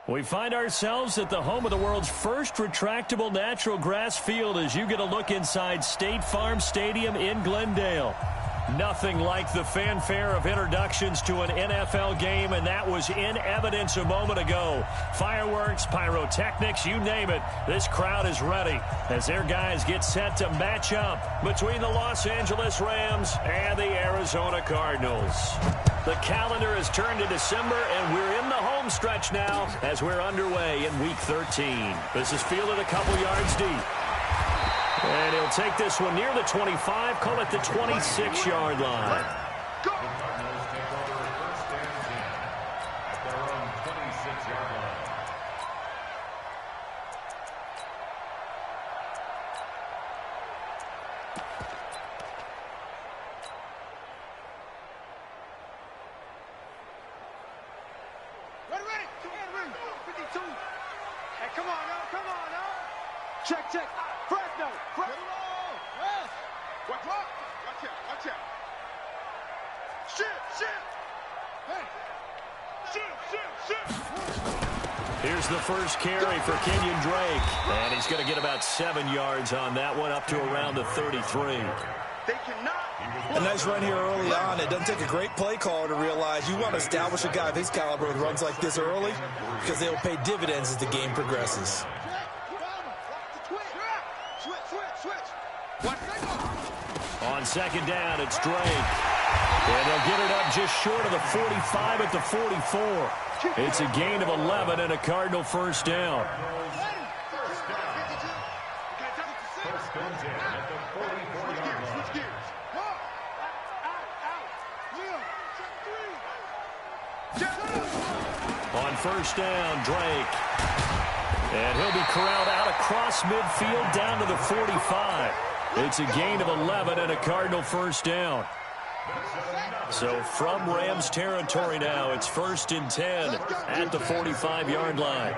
We find ourselves at the home of the world's first retractable natural grass field as you get a look inside State Farm Stadium in Glendale. Nothing like the fanfare of introductions to an NFL game, and that was in evidence a moment ago. Fireworks, pyrotechnics, you name it. This crowd is ready as their guys get set to match up between the Los Angeles Rams and the Arizona Cardinals. The calendar has turned to December, and we're in the home stretch now as we're underway in Week 13. This is fielded a couple yards deep. And he'll take this one near the 25, call it the 26-yard line. Ready, 52. Hey, come on now. Check. Fresno. Yes. Watch out. Shit. Hey. Shit. Here's the first carry for Kenyon Drake. And he's going to get about 7 yards on that one, up to around the 33. They cannot. A nice run here early on. It doesn't take a great play caller to realize you want to establish a guy of his caliber with runs like this early because they will pay dividends as the game progresses. On second down, it's Drake. And they'll get it up just short of the 45 at the 44. It's a gain of 11 and a Cardinal first down. On first down, Drake. And he'll be corralled out across midfield down to the 45. It's a gain of 11 and a Cardinal first down. So from Rams territory now, it's 1st and 10 at the 45-yard line.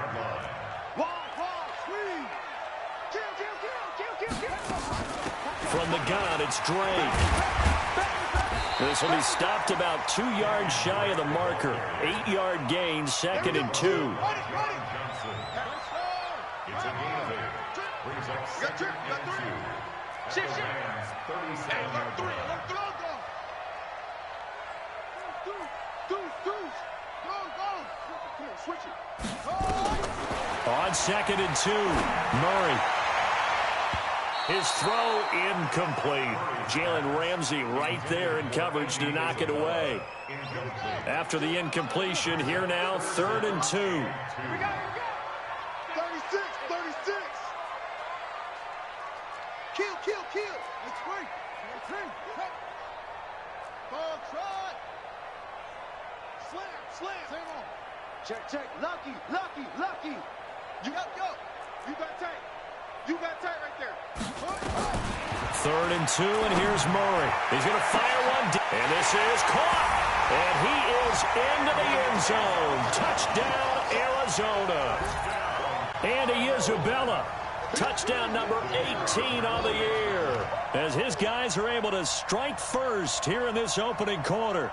From the gun, it's Drake. This will be stopped about 2 yards shy of the marker. 8-yard gain, 2nd and 2. On 2nd and 2, Murray. His throw incomplete. Jalen Ramsey right there in coverage to knock it away. After the incompletion, here now, 3rd and 2. 36. Kill. It's free. Ball trot. Slam. Check. Lucky. You got tight right there. 3rd and 2, and here's Murray. He's going to fire one deep. And this is caught. And he is into the end zone. Touchdown, Arizona. Andy Isabella. Touchdown number 18 on the year. As his guys are able to strike first here in this opening quarter.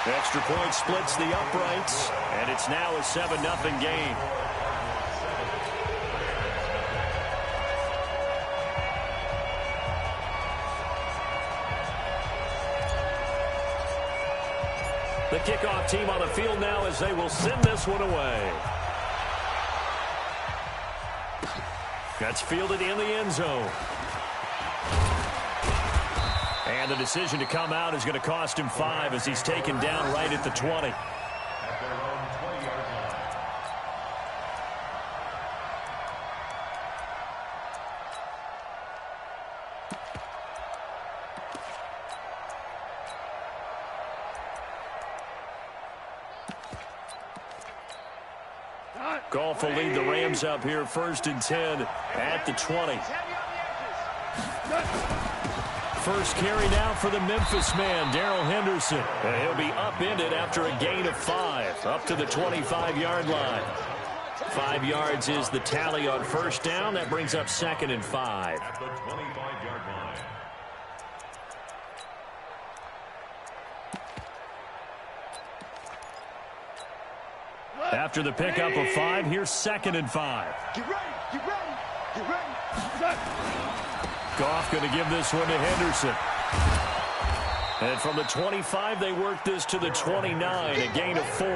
Extra point splits the uprights, and it's now a 7-0 game. The kickoff team on the field now as they will send this one away. That's fielded in the end zone. And the decision to come out is going to cost him 5 as he's taken down right at the 20. Goff will lead the Rams up here 1st and 10 at the 20. First carry now for the Memphis man, Darrell Henderson. And he'll be upended after a gain of 5, up to the 25-yard line. 5 yards is the tally on first down. That brings up 2nd and 5. At the 25-yard line. After the pickup of 5, here's 2nd and 5. Get ready, get ready, get ready. Goff going to give this one to Henderson. And from the 25, they work this to the 29, a gain of 4.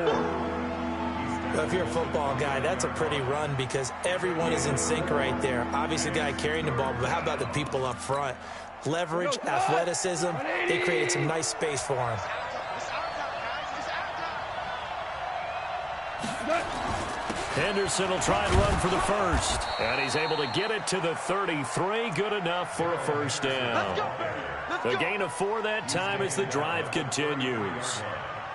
Well, if you're a football guy, that's a pretty run because everyone is in sync right there. Obviously, the guy carrying the ball, but how about the people up front? Leverage, athleticism, they created some nice space for him. Henderson will try and run for the first. And he's able to get it to the 33. Good enough for a first down. The gain of 4 that time as the drive continues.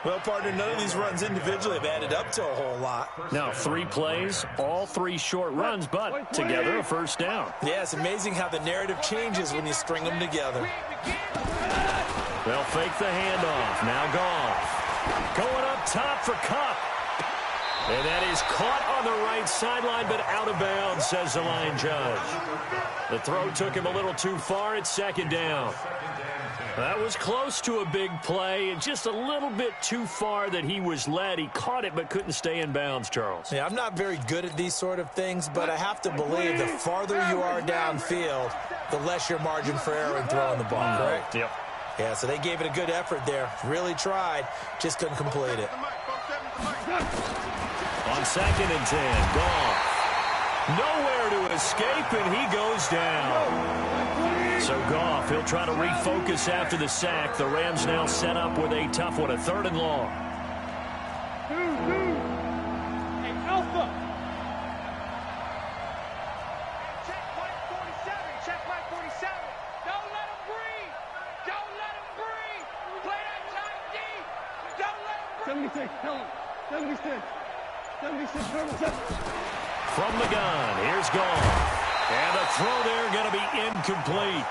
Well, partner, none of these runs individually have added up to a whole lot. Now 3 plays, all 3 short runs, but together a first down. Yeah, it's amazing how the narrative changes when you string them together. They'll fake the handoff. Now Goff. Going up top for Kupp. And that is caught on the right sideline, but out of bounds, says the line judge. The throw took him a little too far. It's 2nd down. That was close to a big play, and just a little bit too far that he was led. He caught it, but couldn't stay in bounds, Charles. Yeah, I'm not very good at these sort of things, but I have to believe the farther you are downfield, the less your margin for error in throwing the ball, correct? Yep. Yeah, so they gave it a good effort there. Really tried, just couldn't complete it. On 2nd and 10, Goff. Nowhere to escape, and he goes down. So Goff, he'll try to refocus after the sack. The Rams now set up with a tough one, a 3rd and long. Hey, Alpha. Check point 47. Check point 47. Don't let him breathe. Don't let him breathe. Play that tight D. Don't let him breathe. 76, tell him. 76. 76, 77. From the gun, here's Goff. And the throw there going to be incomplete.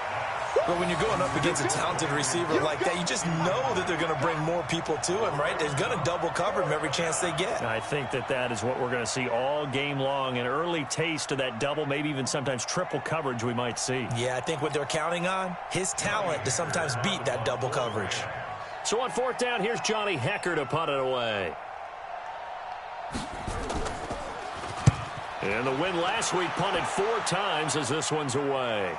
But when you're going up against a talented receiver like that, you just know that they're going to bring more people to him, right? They're going to double cover him every chance they get. I think that is what we're going to see all game long. An early taste of that double, maybe even sometimes triple coverage we might see. Yeah, I think what they're counting on, his talent to sometimes beat that double coverage. So on 4th down, here's Johnny Hecker to punt it away. And the win last week punted 4 times as this one's away.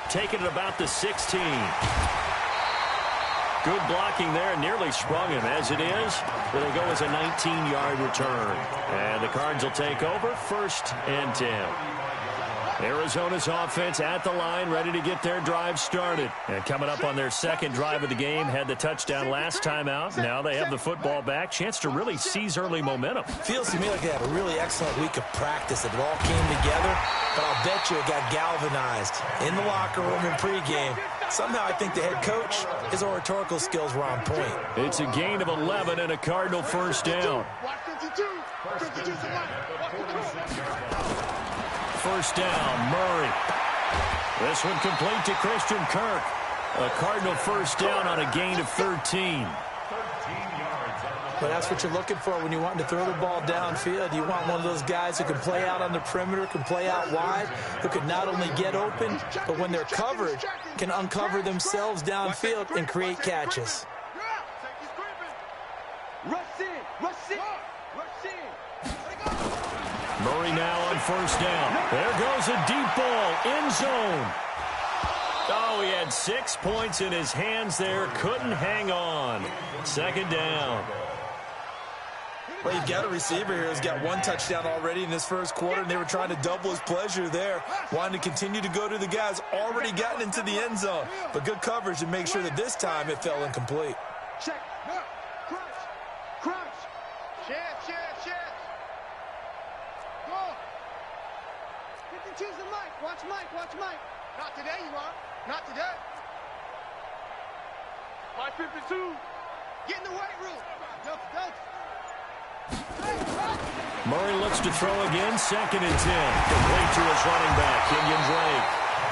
Taking it about the 16. Good blocking there, nearly sprung him. As it is, it'll go as a 19-yard return. And the Cards will take over, 1st and 10. Arizona's offense at the line, ready to get their drive started. And coming up on their 2nd drive of the game, had the touchdown last time out. Now they have the football back. Chance to really seize early momentum. Feels to me like they had a really excellent week of practice. It all came together, but I'll bet you it got galvanized in the locker room in pregame. Somehow I think the head coach, his oratorical skills were on point. It's a gain of 11 and a Cardinal first down. Watch 52. 52's the line. Watch 52. First down, Murray. This one complete to Christian Kirk. A Cardinal first down on a gain of 13. But that's what you're looking for when you want to throw the ball downfield. You want one of those guys who can play out on the perimeter, can play out wide, who can not only get open, but when they're covered, can uncover themselves downfield and create catches. Rush in. Rush in. Rush in. Murray now on first down. There goes a deep ball, end zone. Oh, he had 6 points in his hands there. Couldn't hang on. 2nd down. Well, you've got a receiver here who's got 1 touchdown already in this first quarter, and they were trying to double his pleasure there. Wanting to continue to go to the guys already gotten into the end zone. But good coverage to make sure that this time it fell incomplete. Check. Crunch. Crunch. Chance. Go. 52's the Mike. Watch Mike. Not today, you are. Not today. My 52. Get in the weight room. Go. Murray looks to throw again, 2nd and 10. Complete to his running back, Kenyon Drake.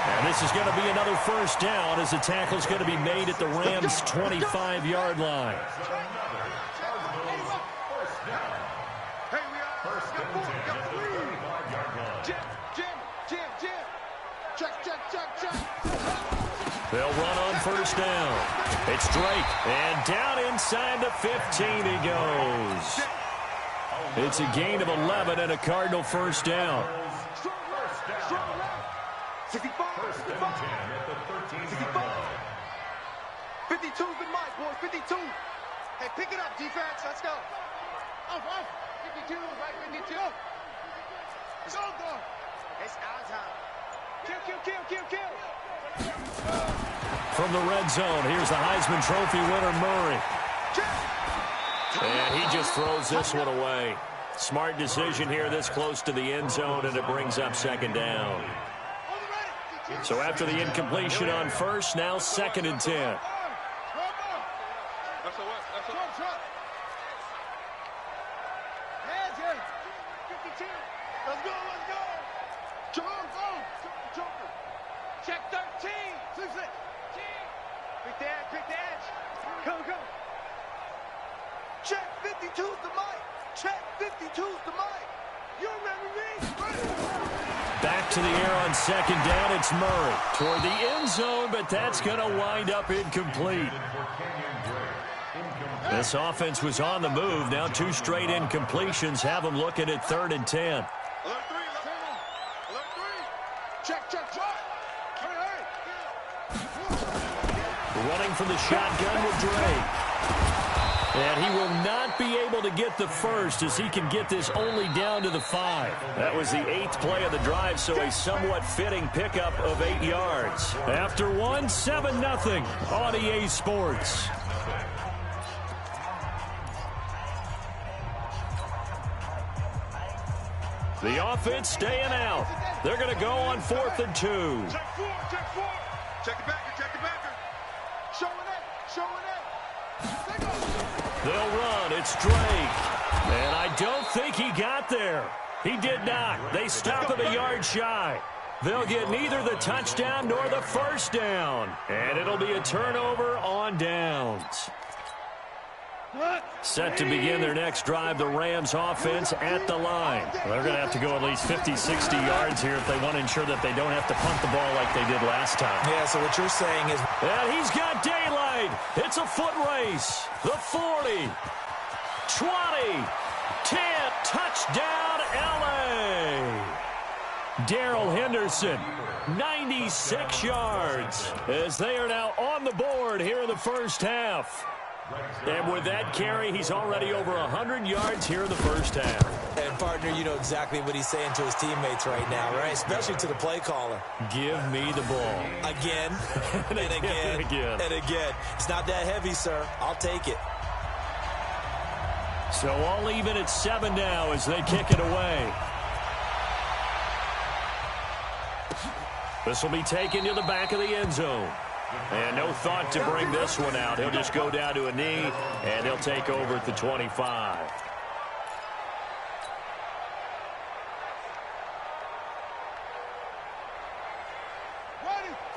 And This is going to be another first down as the tackle is going to be made at the Rams' 25-yard line. They'll run on first down. It's Drake, and down inside the 15 he goes. It's a gain of 11 and a Cardinal first down. 52's the mic, boys. 52. Hey, pick it up, defense. Let's go. Off. 52, right? 52. Let's go. It's our time. Kill. From the red zone, here's the Heisman Trophy winner, Murray. And he just throws this one away. Smart decision here this close to the end zone, and it brings up second down. So after the incompletion on first, now 2nd and 10. Check 13. Pick the edge. Go. Check 52's the mic. Check 52's the mic. You remember me? Back to the air on second down. It's Murray toward the end zone, but that's going to wind up incomplete. This offense was on the move. Now 2 straight incompletions have them looking at 3rd and 10. Alert 3. Check. Hurry. Running from the shotgun with Drake. And he will not be able to get the first as he can get this only down to the 5. That was the 8th play of the drive, so a somewhat fitting pickup of 8 yards. After 1, 7-0 on EA Sports. The offense staying out. They're going to go on 4th and 2. Check 4. Check the backer. Showing it. They'll run. It's Drake. And I don't think he got there. He did not. They stop him a yard shy. They'll get neither the touchdown nor the first down. And it'll be a turnover on downs. Set to begin their next drive, the Rams offense at the line. They're going to have to go at least 50, 60 yards here if they want to ensure that they don't have to punt the ball like they did last time. Yeah, so what you're saying is... And he's got daylight. It's a foot race. The 40, 20, 10, touchdown, L.A. Darrell Henderson, 96 yards, as they are now on the board here in the first half. And with that carry, he's already over 100 yards here in the first half. And, partner, you know exactly what he's saying to his teammates right now, right? Especially to the play caller. Give me the ball. Again, and again. It's not that heavy, sir. I'll take it. So all even at 7 now as they kick it away. This will be taken to the back of the end zone. And no thought to bring this one out. He'll just go down to a knee, and they'll take over at the 25.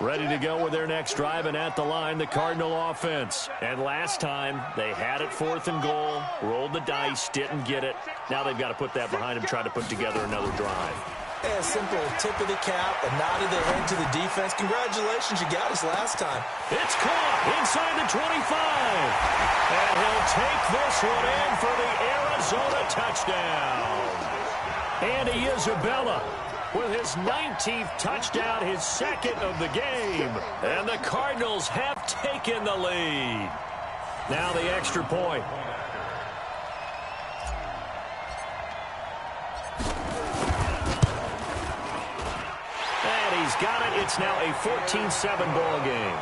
Ready to go with their next drive, and at the line, the Cardinal offense. And last time, they had it 4th and goal, rolled the dice, didn't get it. Now they've got to put that behind them, try to put together another drive. Yeah, simple tip of the cap, a nod of the head to the defense. Congratulations, you got us last time. It's caught inside the 25. And he'll take this one in for the Arizona touchdown. Andy Isabella with his 19th touchdown, his 2nd of the game. And the Cardinals have taken the lead. Now the extra point. He's got it. It's now a 14-7 ball game.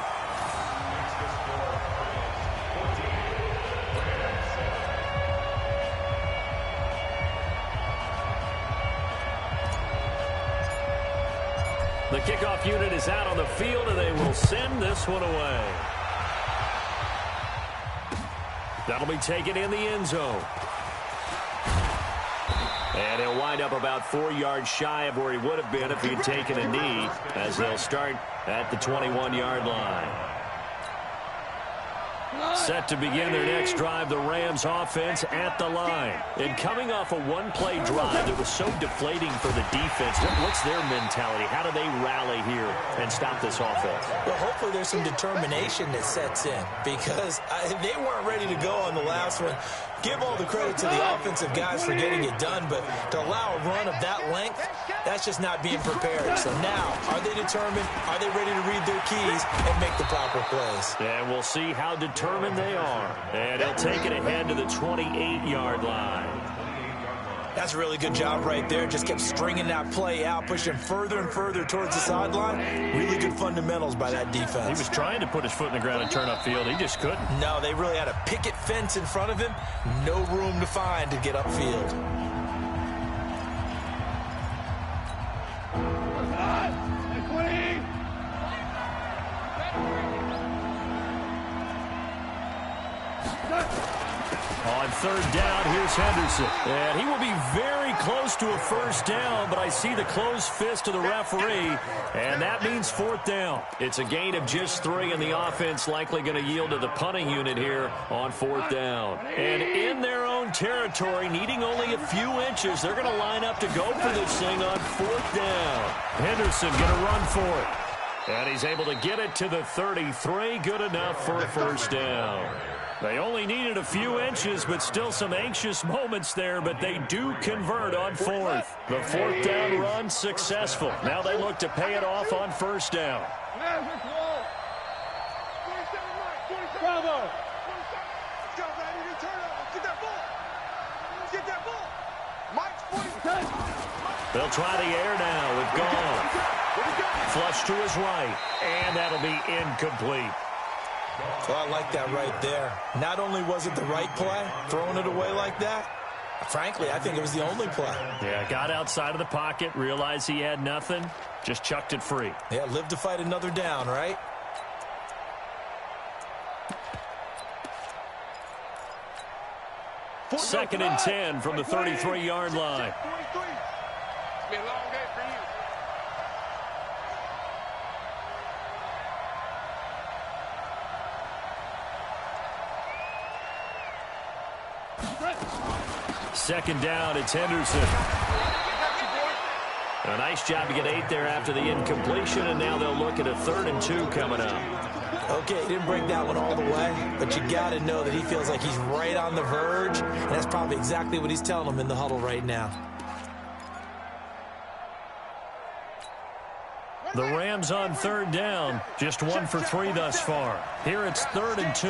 The kickoff unit is out on the field, and they will send this one away. That'll be taken in the end zone. And he'll wind up about 4 yards shy of where he would have been if he'd taken a knee, as they'll start at the 21-yard line. Set to begin their next drive, the Rams offense at the line. And coming off a one-play drive that was so deflating for the defense, what's their mentality? How do they rally here and stop this offense? Well, hopefully there's some determination that sets in, because they weren't ready to go on the last one. Give all the credit to the offensive guys for getting it done, but to allow a run of that length, that's just not being prepared. So now, are they determined? Are they ready to read their keys and make the proper plays? And we'll see how determined they are. And he'll take it ahead to the 28-yard line. That's a really good job right there. Just kept stringing that play out, pushing further and further towards the sideline. Really good fundamentals by that defense. He was trying to put his foot in the ground and turn upfield. He just couldn't. No, they really had a picket fence in front of him. No room to find to get upfield. On third down, here's Henderson. And he will be very close to a first down, but I see the closed fist of the referee, and that means fourth down. It's a gain of just 3, and the offense likely going to yield to the punting unit here on fourth down. And in their own territory, needing only a few inches, they're going to line up to go for this thing on fourth down. Henderson going to run for it. And he's able to get it to the 33. Good enough for a first down. They only needed a few inches, but still some anxious moments there, but they do convert on fourth. The fourth down run successful. Now they look to pay it off on first down. Bravo! They'll try the air now with Gone. Flush to his right, and that'll be incomplete. Well, I like that right there. Not only was it the right play, throwing it away like that, frankly, I think it was the only play. Yeah, got outside of the pocket, realized he had nothing, just chucked it free. Yeah, live to fight another down, right? Second and 10 from the 33-yard line. It's been a long day for you. Second down, it's Henderson. A nice job to get 8 there after the incompletion, and now they'll look at a 3rd and 2 coming up. Okay, he didn't break that one all the way, but you got to know that he feels like he's right on the verge, and that's probably exactly what he's telling them in the huddle right now. The Rams on third down, just 1 for 3 thus far. Here it's 3rd and 2.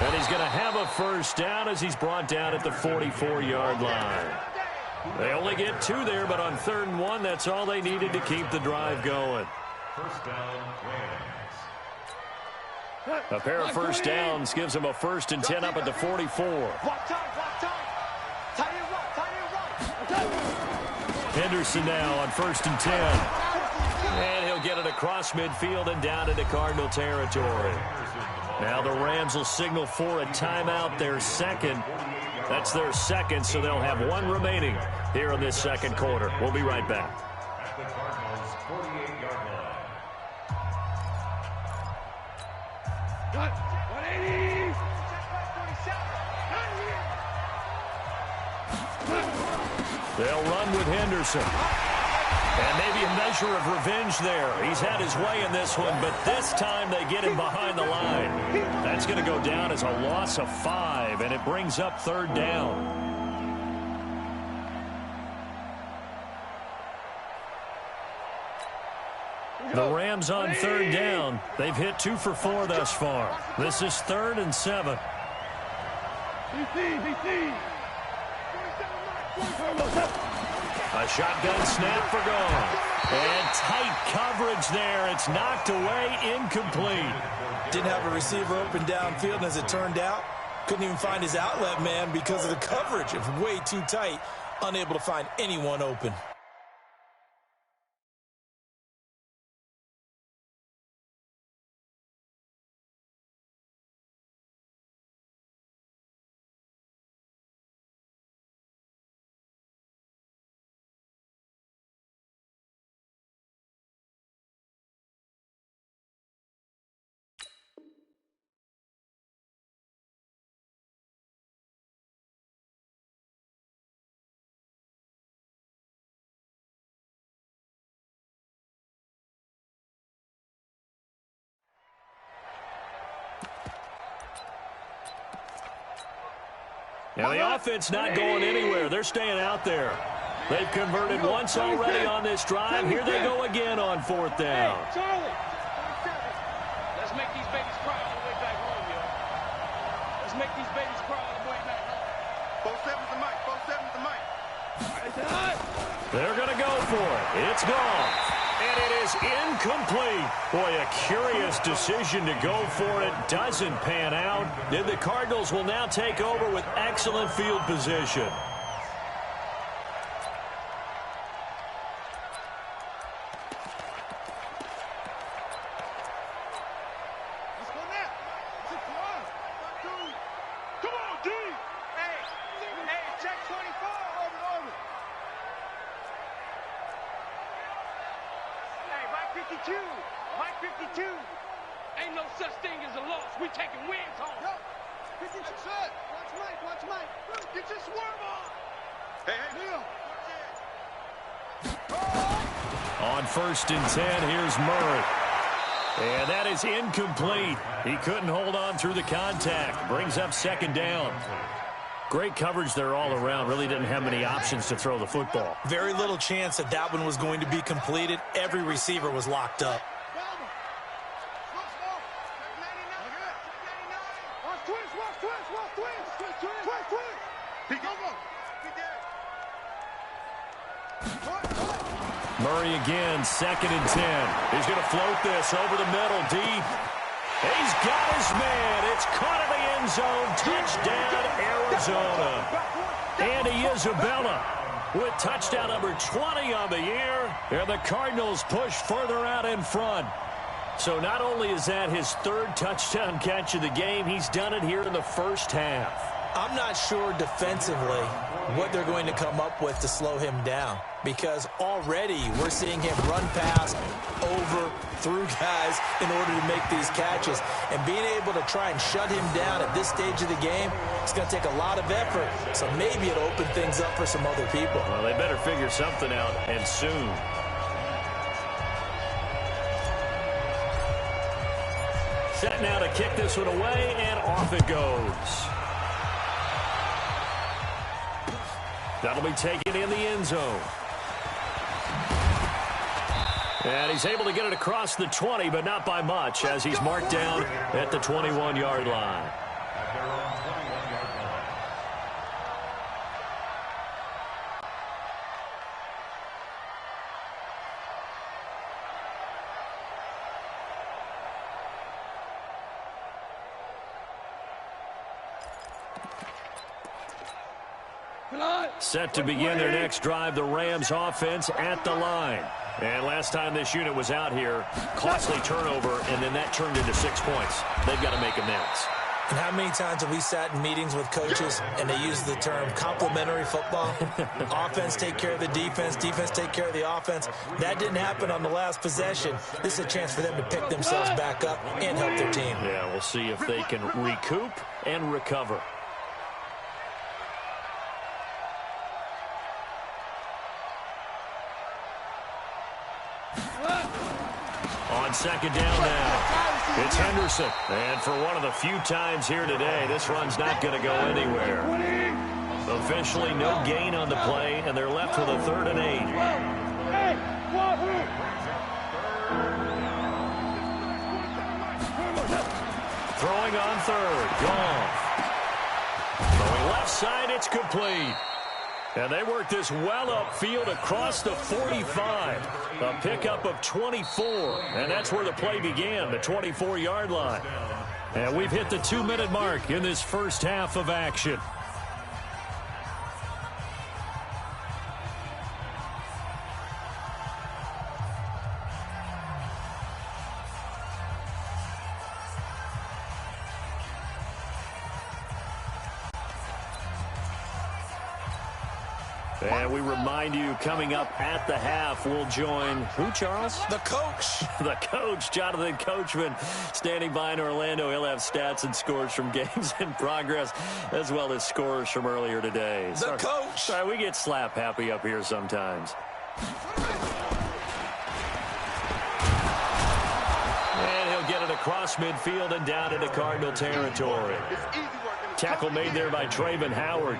And he's going to have a first down as he's brought down at the 44-yard line. They only get 2 there, but on 3rd and 1, that's all they needed to keep the drive going. First down, Rams. A pair of first downs gives them a 1st and 10 up at the 44. Henderson now on 1st and 10. And he'll get it across midfield and down into Cardinal territory. Now the Rams will signal for a timeout, their second. That's their second, so they'll have 1 remaining here in this second quarter. We'll be right back. At the Cardinals' 48-yard line. 180! They'll run with Henderson. And maybe a measure of revenge there. He's had his way in this one, but this time they get him behind the line. That's going to go down as a loss of 5, and it brings up 3rd down. The Rams on 3rd down. They've hit 2 for 4 thus far. This is 3rd and 7. DC! A shotgun snap for Gone. And tight coverage there. It's knocked away, incomplete. Didn't have a receiver open downfield, and as it turned out, couldn't even find his outlet man because of the coverage. It was way too tight, unable to find anyone open. And the offense not going anywhere. They're staying out there. They've converted once already on this drive. Here they go again on fourth down. Hey, Charlie. Let's make these babies cry on the way back home, yo. Let's make these babies cry on the way back home. 4-7's the mic. 4-7's the mic. They're going to go for it. It's gone. And it is incomplete. Boy, a curious decision to go for it. Doesn't pan out. And the Cardinals will now take over with excellent field position. Let's go now. Come on, D. Hey, check 24. Over. Hey, Mike 52. Mike 52. Ain't no such thing as a loss. We taking wins home. Yo, 52. Watch Mike. Get your swerve on. Hey, Leo. On 1st and 10, here's Murray. And that is incomplete. He couldn't hold on through the contact. Brings up 2nd down. Great coverage there all around. Really didn't have many options to throw the football. Very little chance that that one was going to be completed. Every receiver was locked up. Murray again, 2nd and 10. He's going to float this over the middle, deep. He's got his man. It's caught in the end zone. Touchdown, Arizona. Andy Isabella with touchdown number 20 on the year. And the Cardinals push further out in front. So not only is that his 3rd touchdown catch of the game, he's done it here in the first half. I'm not sure defensively what they're going to come up with to slow him down, because already we're seeing him run past, over, through guys in order to make these catches. And being able to try and shut him down at this stage of the game, it's going to take a lot of effort. So maybe it'll open things up for some other people. Well, they better figure something out, and soon. Set now to kick this one away, and off it goes. That'll be taken in the end zone. And he's able to get it across the 20, but not by much, as he's marked down at the 21-yard line. Set to begin their next drive, the Rams offense at the line. And last time this unit was out here, costly turnover, and then that turned into 6 points. They've got to make amends. And how many times have we sat in meetings with coaches and they use the term complementary football? Offense take care of the defense, defense take care of the offense. That didn't happen on the last possession. This is a chance for them to pick themselves back up and help their team. Yeah, we'll see if they can recoup and recover. On 2nd down now, it's Henderson. And for one of the few times here today, this run's not going to go anywhere. Officially no gain on the play, and they're left with a 3rd and 8. Throwing on 3rd, gone. Throwing left side, it's complete. And they work this well upfield across the 45. A pickup of 24. And that's where the play began, the 24-yard line. And we've hit the 2-minute mark in this first half of action. And we remind you, coming up at the half, we'll join who, Charles? The coach. The coach, Jonathan Coachman, standing by in Orlando. He'll have stats and scores from games in progress, as well as scores from earlier today. The coach. Sorry, we get slap happy up here sometimes. And he'll get it across midfield and down into Cardinal territory. Tackle made there by Traven Howard.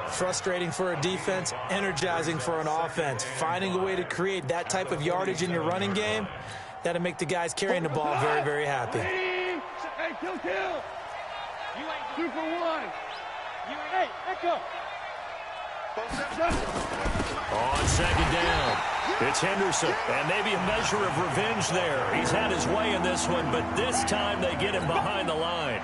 Frustrating for a defense, energizing for an offense. Finding a way to create that type of yardage in your running game, that'll make the guys carrying the ball very, very happy. Hey, kill. 2 for 1. Hey, echo. On second down, it's Henderson, and maybe a measure of revenge there. He's had his way in this one, but this time they get him behind the line.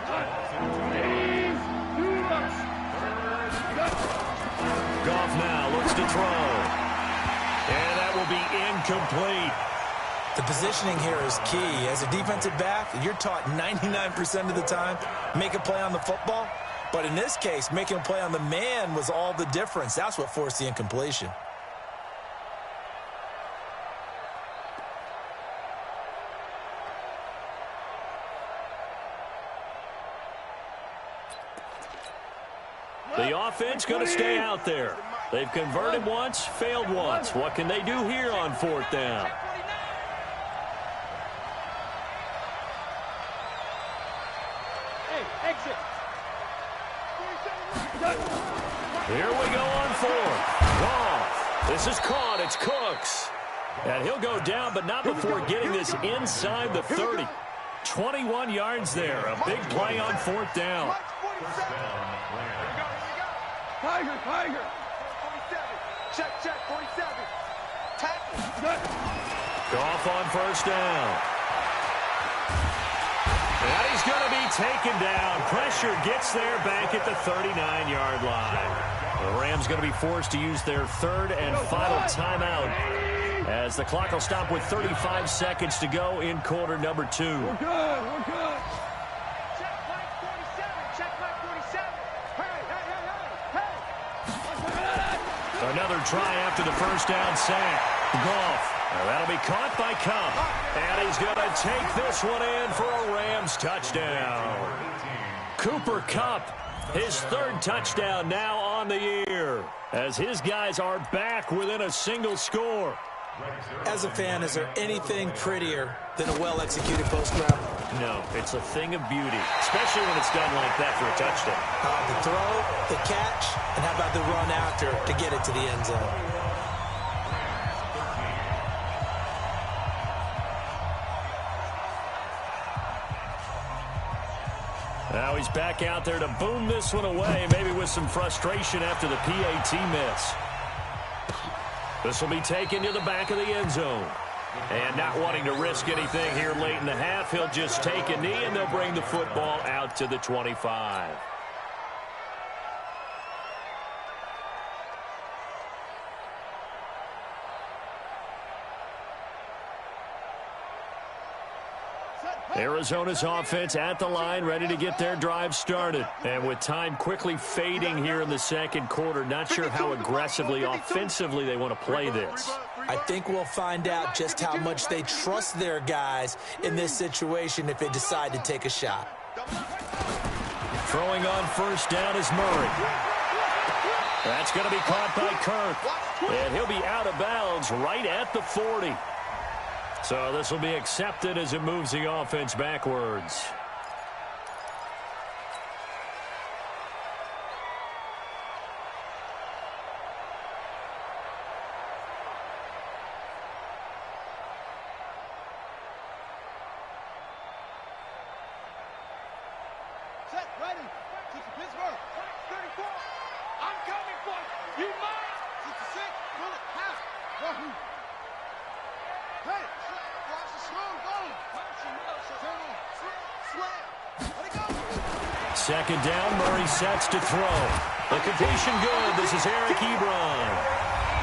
Goff now looks to throw, and that will be incomplete. The positioning here is key. As a defensive back, you're taught 99% of the time, make a play on the football. But in this case, making a play on the man was all the difference. That's what forced the incompletion. The offense going to stay out there. They've converted once, failed once. What can they do here on 4th down? Hey, exit. Here we go on 4th. Goff. This is caught. It's Cooks. And he'll go down, but not before getting this inside the 30. 21 yards there. A big play on 4th down. Tiger. 47. Check, 47. Tackle. Goff on 1st down. And he's going to be taken down. Pressure gets there back at the 39-yard line. The Rams going to be forced to use their 3rd and final timeout as the clock will stop with 35 seconds to go in quarter number 2. We're good. Check Mike 47. Check Mike 47. Hey. Another try after the 1st down sack. Goff. That'll be caught by Kupp. And he's going to take this one in for a Rams touchdown. Cooper Kupp, his 3rd touchdown now on the year, as his guys are back within a single score. As a fan, is there anything prettier than a well-executed post route? No, it's a thing of beauty, especially when it's done like that for a touchdown. The throw, the catch, and how about the run after to get it to the end zone? Now he's back out there to boom this one away, maybe with some frustration after the PAT miss. This will be taken to the back of the end zone. And not wanting to risk anything here late in the half, he'll just take a knee, and they'll bring the football out to the 25. Arizona's offense at the line, ready to get their drive started. And with time quickly fading here in the 2nd quarter, not sure how aggressively, offensively they want to play this. I think we'll find out just how much they trust their guys in this situation if they decide to take a shot. Throwing on 1st down is Murray. That's going to be caught by Kirk. And he'll be out of bounds right at the 40. So this will be accepted as it moves the offense backwards. Set, ready. Teach Pittsburgh. 34. I'm coming for you. You mine. 66. Bullet. Half. Wahoo. Hey. Watch the slow go. Slam. Let it go. 2nd down, Murray sets to throw. The completion good. This is Eric Ebron.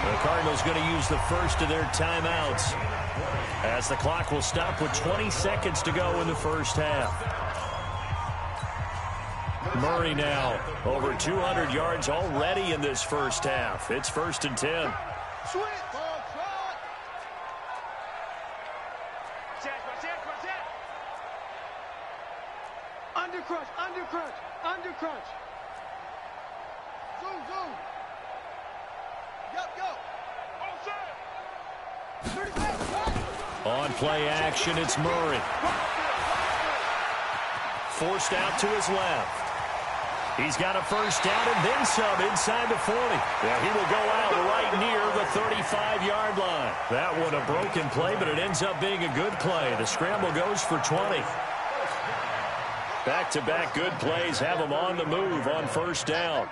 The Cardinals going to use the first of their timeouts, as the clock will stop with 20 seconds to go in the 1st half. Murray now over 200 yards already in this 1st half. It's 1st and 10. Switch. Undercrunch. Zoom. Yup, go. On play action, it's Murray. Forced out to his left. He's got a first down and then some inside the 40. Yeah, he will go out right near the 35-yard line. That one a broken play, but it ends up being a good play. The scramble goes for 20. Back-to-back good plays have him on the move on first down.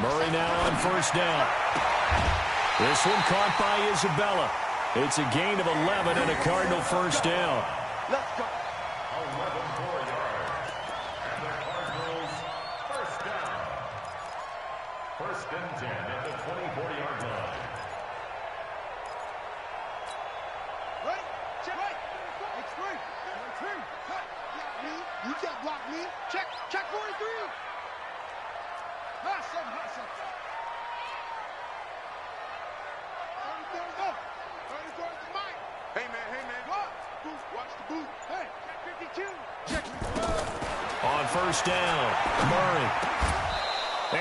Murray now on first down. This one caught by Isabella. It's a gain of 11 and a Cardinal first down. Let's go. 11 more yards. And the Cardinals first down. First and 10 at the 24-yard line. Right? Check. Right. It's free. Cut. Me. You can't block me. Check. Check 43. Hustle. Hey, man. What? Watch the boot. Hey, 52. Check. On first down, Murray.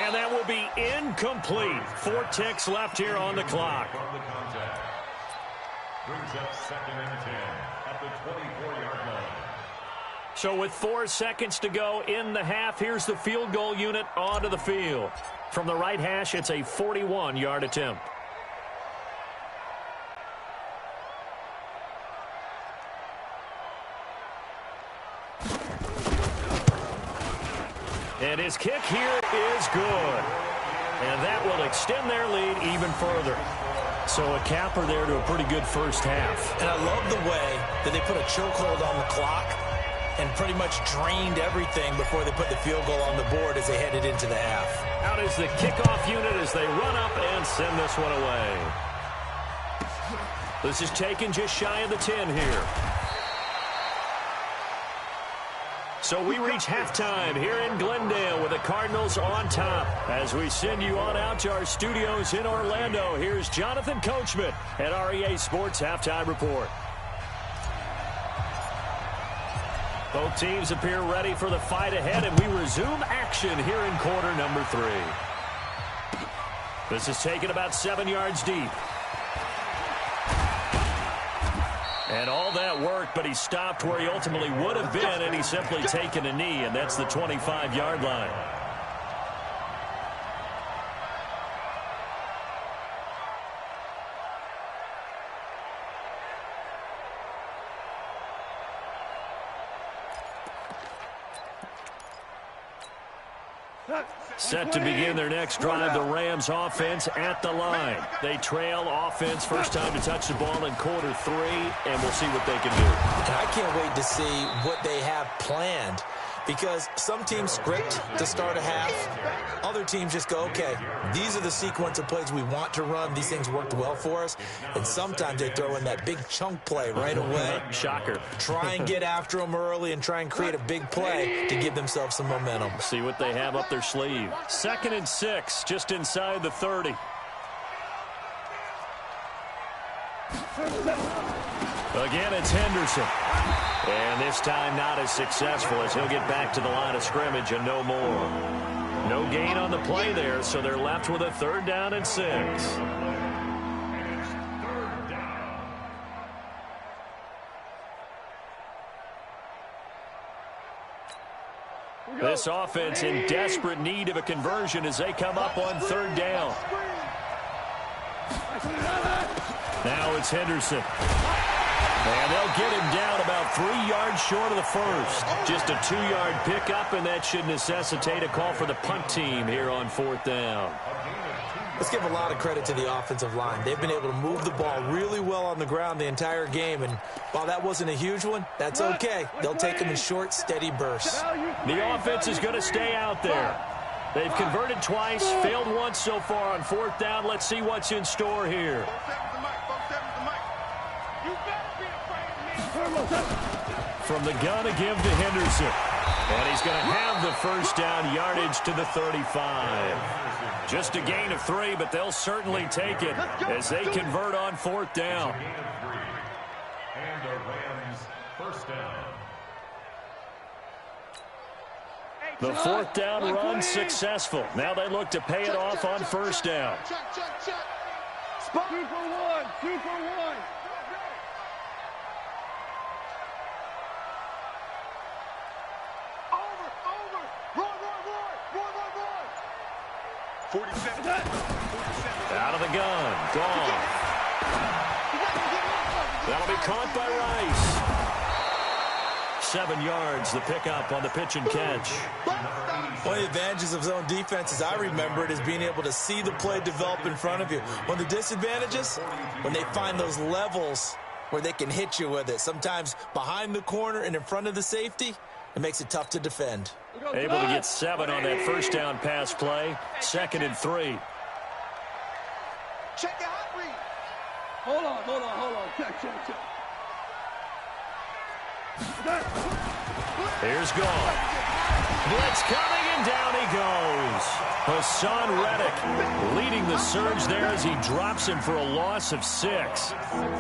And that will be incomplete. 4 ticks left here on the clock. From the contact. Brings up second and 10 at the 24-yard line. So with 4 seconds to go in the half, here's the field goal unit onto the field. From the right hash, it's a 41-yard attempt. And his kick here is good. And that will extend their lead even further. So a capper there to a pretty good first half. And I love the way that they put a chokehold on the clock and pretty much drained everything before they put the field goal on the board as they headed into the half. Out is the kickoff unit as they run up and send this one away. This is taken just shy of the 10 here. So we reach halftime here in Glendale with the Cardinals on top. As we send you on out to our studios in Orlando, here's Jonathan Coachman at REA Sports Halftime Report. Both teams appear ready for the fight ahead, and we resume action here in quarter number 3. This is taken about 7 yards deep. And all that work, but he stopped where he ultimately would have been, and he's simply taken a knee, and that's the 25-yard line. Set to begin their next drive, the Rams offense at the line. They trail offense, first time to touch the ball in quarter 3, and we'll see what they can do. And I can't wait to see what they have planned, because some teams script to start a half. Other teams just go, okay, these are the sequence of plays we want to run. These things worked well for us. And sometimes they throw in that big chunk play right away. Shocker. Try and get after them early and try and create a big play to give themselves some momentum. See what they have up their sleeve. 2nd and 6, just inside the 30. Again, it's Henderson. And this time not as successful as he'll get back to the line of scrimmage and no more. No gain on the play there, so they're left with a 3rd down and 6. This offense in desperate need of a conversion as they come up on 3rd down. Now it's Henderson. And they'll get him down about 3 yards short of the first. Just a 2-yard pickup, and that should necessitate a call for the punt team here on 4th down. Let's give a lot of credit to the offensive line. They've been able to move the ball really well on the ground the entire game, and while that wasn't a huge one, that's okay. They'll take them in short, steady bursts. The offense is going to stay out there. They've converted twice, failed once so far on 4th down. Let's see what's in store here. From the gun, a give to Henderson. And he's going to have the first down yardage to the 35. Just a gain of 3, but they'll certainly take it as they convert on 4th down. And the Rams first down. Hey, The fourth down run successful. Now they look to pay it off on first down. Spot. 2 for 1. 2 for 1. Over. Roar. 47. Out of the gun. Gone. That'll be caught by Rice. 7 yards, the pickup on the pitch and catch. One of the advantages of zone defense, as I remember it, is being able to see the play develop in front of you. One of the disadvantages, when they find those levels where they can hit you with it. Sometimes behind the corner and in front of the safety, it makes it tough to defend. Able to get 7 on that first down pass play. 2nd and 3. Check your hot read. Hold on. Check. Here's gone. Blitz coming, and down he goes. Hassan Reddick leading the surge there as he drops him for a loss of 6.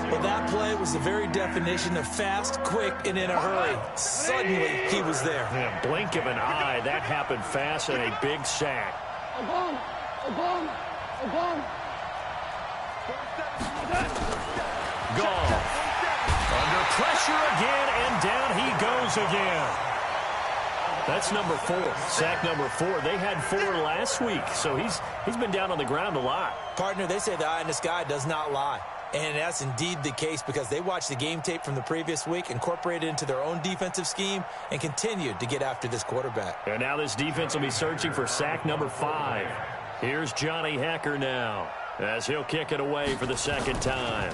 Well, that play was the very definition of fast, quick, and in a hurry. Suddenly, he was there. Yeah, blink of an eye. That happened fast and a big sack. Obama. Gone. Under pressure again, and down he goes again. That's number 4. Sack number 4. They had 4 last week, so he's been down on the ground a lot. Partner, they say the eye in the sky does not lie. And that's indeed the case because they watched the game tape from the previous week, incorporated it into their own defensive scheme, and continued to get after this quarterback. And now this defense will be searching for sack number 5. Here's Johnny Hecker now as he'll kick it away for the 2nd time.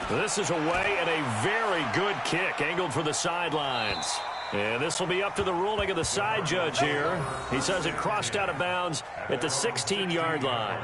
This is away and a very good kick angled for the sidelines. And this will be up to the ruling of the side judge here. He says it crossed out of bounds at the 16-yard line.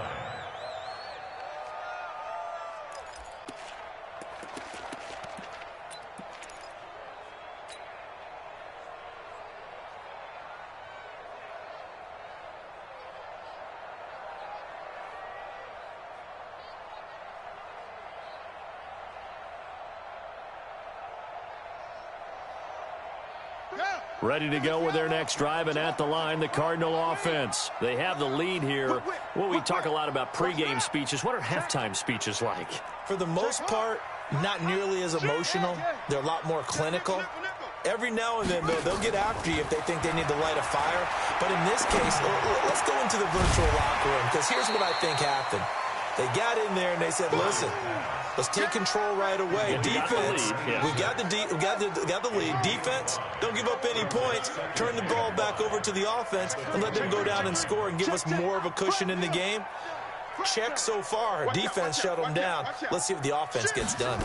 Ready to go with their next drive, and at the line, the Cardinal offense. They have the lead here. Well, we talk a lot about pregame speeches. What are halftime speeches like? For the most part, not nearly as emotional. They're a lot more clinical. Every now and then, they'll get after you if they think they need to light a fire. But in this case, let's go into the virtual locker room, because here's what I think happened. They got in there and they said, listen, let's take control right away. Defense, we got the lead. Defense, don't give up any points. Turn the ball back over to the offense and let them go down and score and give us more of a cushion in the game. Check so far. Defense shut them down. Let's see if the offense gets done.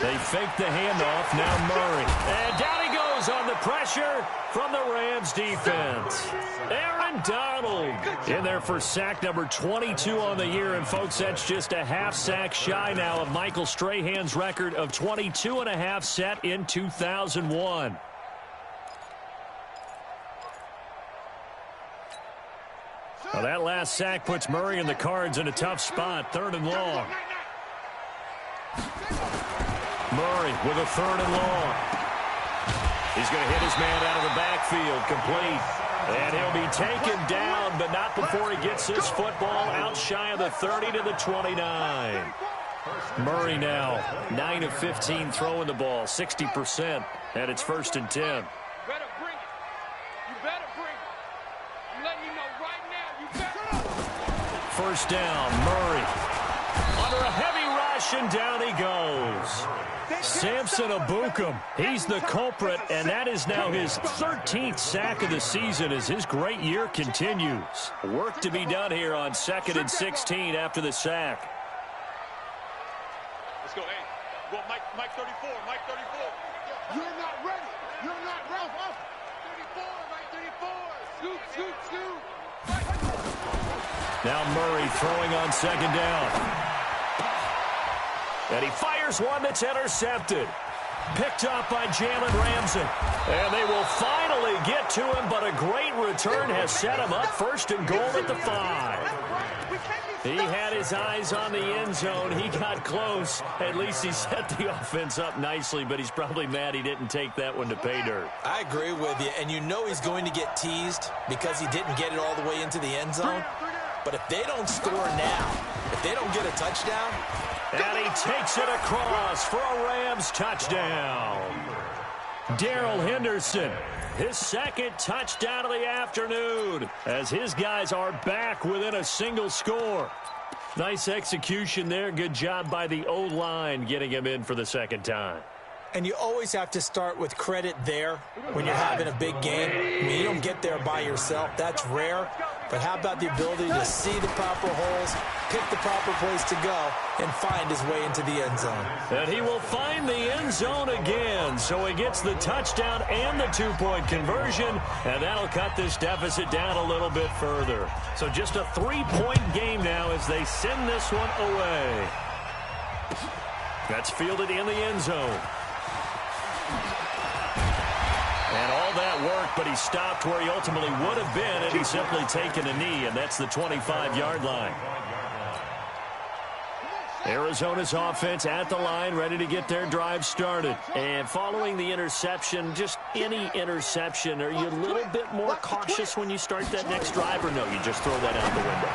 They fake the handoff. Now Murray. And down he goes on the pressure from the Rams defense. Aaron Donald in there for sack number 22 on the year. And, folks, that's just a half sack shy now of Michael Strahan's record of 22.5 set in 2001. Well, that last sack puts Murray and the Cards in a tough spot. 3rd and long. Murray with a 3rd and long. He's going to hit his man out of the backfield, complete. And he'll be taken down, but not before he gets this football out shy of the 30 to the 29. Murray now, 9 of 15 throwing the ball, 60%, and it's 1st and 10. You better bring it. You better bring it. I'm letting you know right now, you better. 1st down, Murray. Under a heavy rush, and down he goes. Samson Abukum, he's the culprit, and that is now his 13th sack of the season as his great year continues. Work to be done here on 2nd and 16 after the sack. Let's go, hey. Go Mike 34, Mike 34. You're not ready. You're not ready. 34, Mike 34. Scoot. Now Murray throwing on 2nd down. And he fires one that's intercepted. Picked up by Jalen Ramsey. And they will finally get to him, but a great return has set him up 1st and goal at the 5. He had his eyes on the end zone. He got close. At least he set the offense up nicely, but he's probably mad he didn't take that one to pay dirt. I agree with you, and you know he's going to get teased because he didn't get it all the way into the end zone. But if they don't score now, if they don't get a touchdown. And he takes it across for a Rams touchdown. Darrell Henderson, his second touchdown of the afternoon, as his guys are back within a single score. Nice execution there. Good job by the O-line getting him in for the second time. And you always have to start with credit there when you're having a big game. I mean, you don't get there by yourself. That's rare. But how about the ability to see the proper holes, pick the proper place to go, and find his way into the end zone? And he will find the end zone again. So he gets the touchdown and the two-point conversion, and that'll cut this deficit down a little bit further. So just a three-point game now as they send this one away. That's fielded in the end zone. And all that worked, but he stopped where he ultimately would have been, and he's simply taken a knee, and that's the 25-yard line. Arizona's offense at the line, ready to get their drive started. And following the interception, just any interception, are you a little bit more cautious when you start that next drive, or no, you just throw that out the window?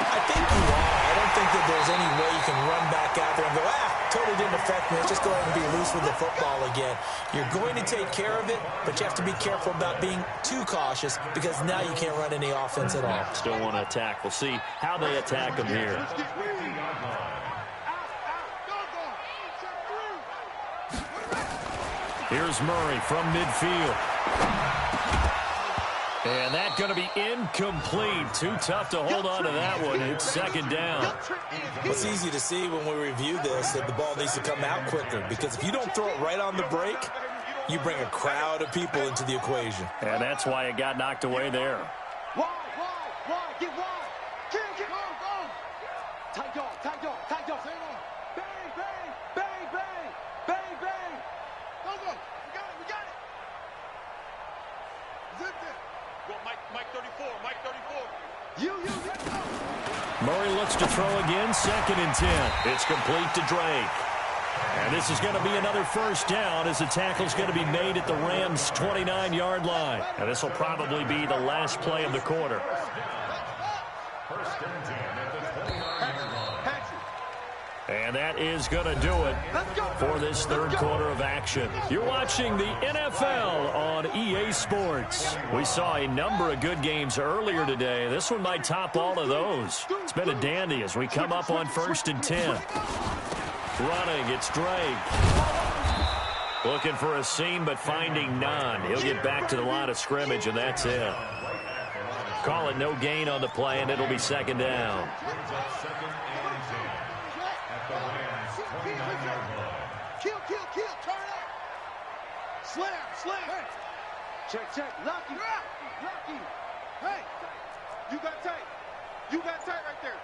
I think you are. I don't think that there's any way you can run back out there and go, totally didn't affect me. Let's just go ahead and be loose with the football again. You're going to take care of it, but you have to be careful about being too cautious because now you can't run any offense at all. Still want to attack. We'll see how they attack them here. Here's Murray from midfield. And that's going to be incomplete. Too tough to hold on to that one. It's second down. It's easy to see when we review this that the ball needs to come out quicker because if you don't throw it right on the break, you bring a crowd of people into the equation. And that's why it got knocked away there. Wide, get wide. Get go. Tight dog. Bang, bang. Go. We got it. Zip it. Go, Mike 34. You. Murray looks to throw again, 2nd and 10. It's complete to Drake. And this is going to be another first down as the tackle's going to be made at the Rams' 29-yard line. And this will probably be the last play of the quarter. First and 10 at the 29-yard line. And that is going to do it for this third quarter of action. You're watching the NFL on EA Sports. We saw a number of good games earlier today. This one might top all of those. It's been a dandy as we come up on 1st and 10. Running, it's Drake. Looking for a seam, but finding none. He'll get back to the line of scrimmage, and that's it. Call it no gain on the play, and it'll be second down. Kill. Turn up. Slam. Check. Lucky. Hey, you got tight right there.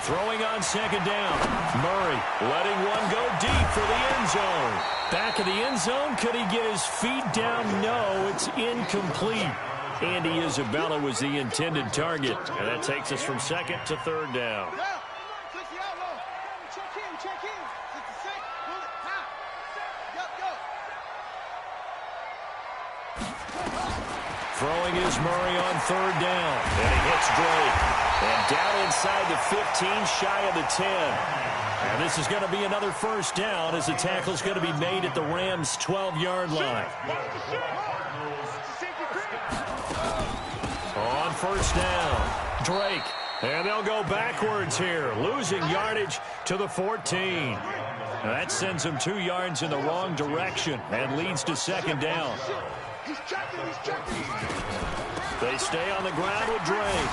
Throwing on second down. Murray letting one go deep for the end zone. Back of the end zone. Could he get his feet down? No, it's incomplete. Andy Isabella was the intended target. And that takes us from 2nd to 3rd down. Check in. Throwing is Murray on 3rd down. And he hits Drake. And down inside the 15, shy of the 10. And this is going to be another first down as the tackle's going to be made at the Rams' 12-yard line. On first down, Drake. And they'll go backwards here, losing yardage to the 14. Now that sends them 2 yards in the wrong direction and leads to second down. He's checking. They stay on the ground with Drake.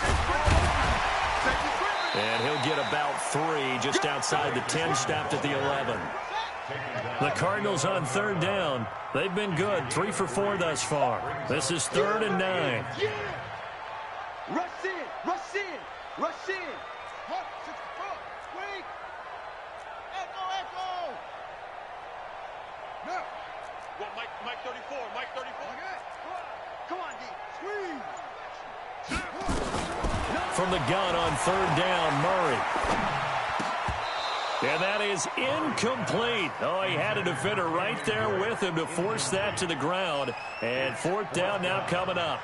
And he'll get about 3 just outside the 10, stopped at the 11. The Cardinals on 3rd down. They've been good, 3 for 4 thus far. This is 3rd and 9. Rush in. Hop, 6 foot. Quick. Echo. No. Go, Mike 34. Okay. Come on, D. Squeeze. From the gun on 3rd down, Murray. And that is incomplete. Oh, he had a defender right there with him to force that to the ground. And 4th down now coming up.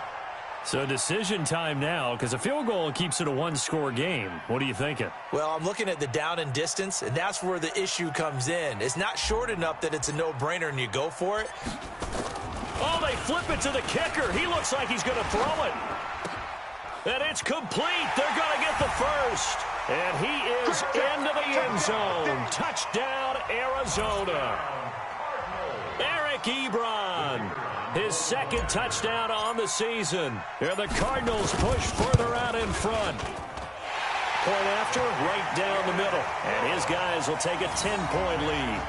So decision time now, because a field goal keeps it a one-score game. What are you thinking? Well, I'm looking at the down and distance, and that's where the issue comes in. It's not short enough that it's a no-brainer and you go for it. Oh, they flip it to the kicker. He looks like he's going to throw it. And it's complete. They're going to get the first. And he is into the end zone. Touchdown, Arizona. Eric Ebron, his 2nd touchdown on the season. Here the Cardinals push further out in front. Point after, right down the middle. And his guys will take a 10-point lead.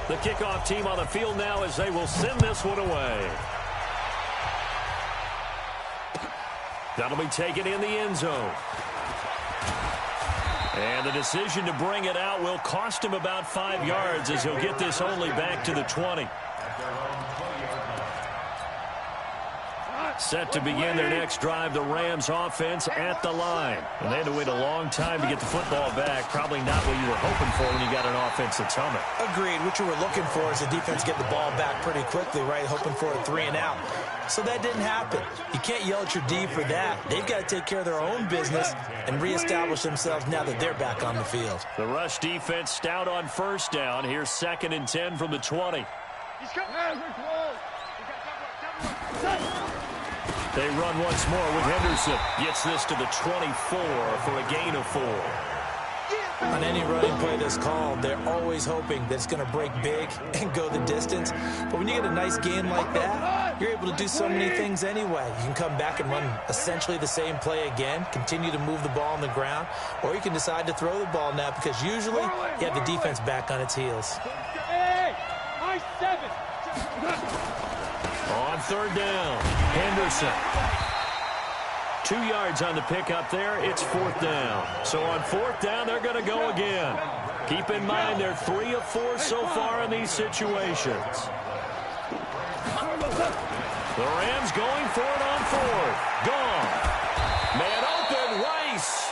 The kickoff team on the field now as they will send this one away. That'll be taken in the end zone. And the decision to bring it out will cost him about 5 yards as he'll get this only back to the 20. Set to begin their next drive, the Rams offense at the line. And they had to wait a long time to get the football back. Probably not what you were hoping for when you got an offense that's humming. Agreed. What you were looking for is the defense get the ball back pretty quickly, right? Hoping for a 3 and out. So that didn't happen. You can't yell at your D for that. They've got to take care of their own business and reestablish themselves now that they're back on the field. The rush defense stout on 1st down. Here's 2nd and 10 from the 20. They run once more with Henderson. Gets this to the 24 for a gain of 4. On any running play that's called, they're always hoping that it's going to break big and go the distance. But when you get a nice gain like that, you're able to do so many things anyway. You can come back and run essentially the same play again, continue to move the ball on the ground, or you can decide to throw the ball now because usually you have the defense back on its heels. On 3rd down, Henderson. 2 yards on the pickup there. It's 4th down. So on 4th down, they're going to go again. Keep in mind they're 3 of 4 so far in these situations. The Rams going for it on 4th. Gone. Man open, Rice.